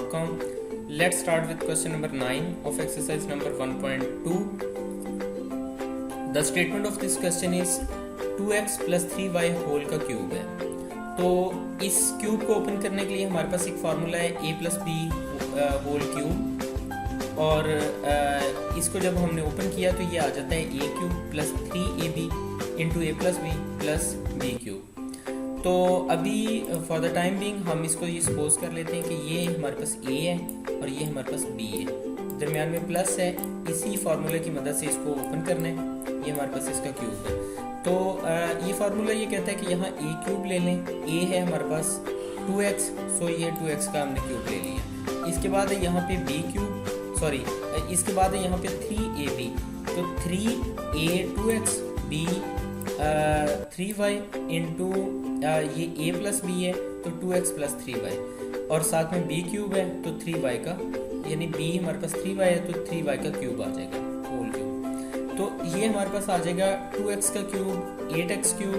mathhimath.com. Let's start with question number 9 of exercise number 1.2. The statement of this question is 2x plus 3y whole का cube है। तो इस cube को open करने के लिए हमारे पास एक फार्मूला है a plus B whole cube, और इसको जब हमने ओपन किया तो ये आ जाता है a cube plus 3ab into A plus B plus B cube. तो अभी फॉर द टाइम बिंग हम इसको ये सपोज कर लेते हैं कि ये हमारे पास a है और ये हमारे पास b है, दरमियान में प्लस है। इसी फार्मूले की मदद से इसको ओपन करना है। ये हमारे पास इसका क्यूब है। तो ये फार्मूला ये कहता है कि यहाँ a क्यूब ले लें। a है हमारे पास 2x, सो ये 2x का हमने क्यूब ले लिया। इसके बाद है यहाँ पे b क्यूब, सॉरी इसके बाद है यहाँ पे 3ab, तो 3a 2x b 3y into ये a प्लस b है तो 2x प्लस 3y, और साथ में b क्यूब है तो 3y का, यानी b हमारे पास 3y है तो 3y का क्यूब आ जाएगा होल क्यूब। तो ये हमारे पास आ जाएगा 2x का क्यूब 8x क्यूब,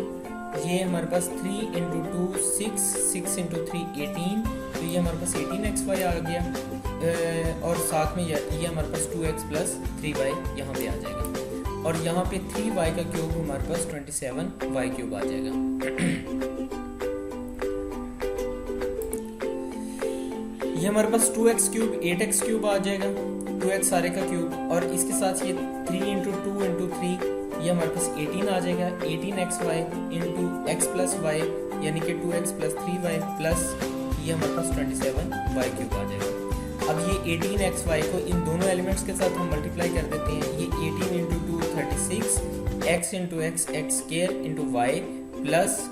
ये हमारे पास 3 इंटू 2 6, 6 इंटू 3 18, तो ये हमारे पास 18xy आ गया, और साथ में ये हमारे पास 2x प्लस 3y यहाँ पे आ जाएगा, और यहाँ पे 3y का क्यूब हमारे पास 27y क्यूब आ जाएगा। ये हमारे पास 2x क्यूब 8x क्यूब आ जाएगा, 2x सारे का क्यूब, और इसके साथ ये 3 इंटू 2 इंटू 3, ये हमारे पास 18 आ जाएगा, 18xy into x plus y, यानी कि 2x प्लस 3y प्लस ये हमारे पास 27y क्यूब आ जाएगा। अब ये 18xy को इन दोनों एलिमेंट्स के साथ हम मल्टीप्लाई कर देते हैं। ये 18 into 2 36, x into X X square into Y, plus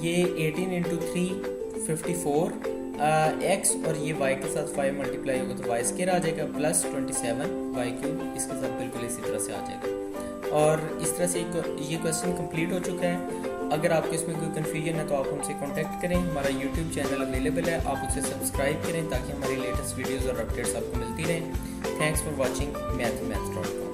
ये 18 इंटू 3 54, x और ये y के साथ 5 मल्टीप्लाई होगा तो y स्क्वायर आ जाएगा, प्लस 27y क्यूब इसके साथ बिल्कुल इसी तरह से आ जाएगा। और इस तरह से ये क्वेश्चन कंप्लीट हो चुका है। अगर आपको इसमें कोई कन्फ्यूजन है तो आप हमसे कांटेक्ट करें। हमारा यूट्यूब चैनल अवेलेबल है, आप उसे सब्सक्राइब करें ताकि हमारी लेटेस्ट वीडियोस और अपडेट्स आपको मिलती रहें। Thanks for watching mathhimath.com।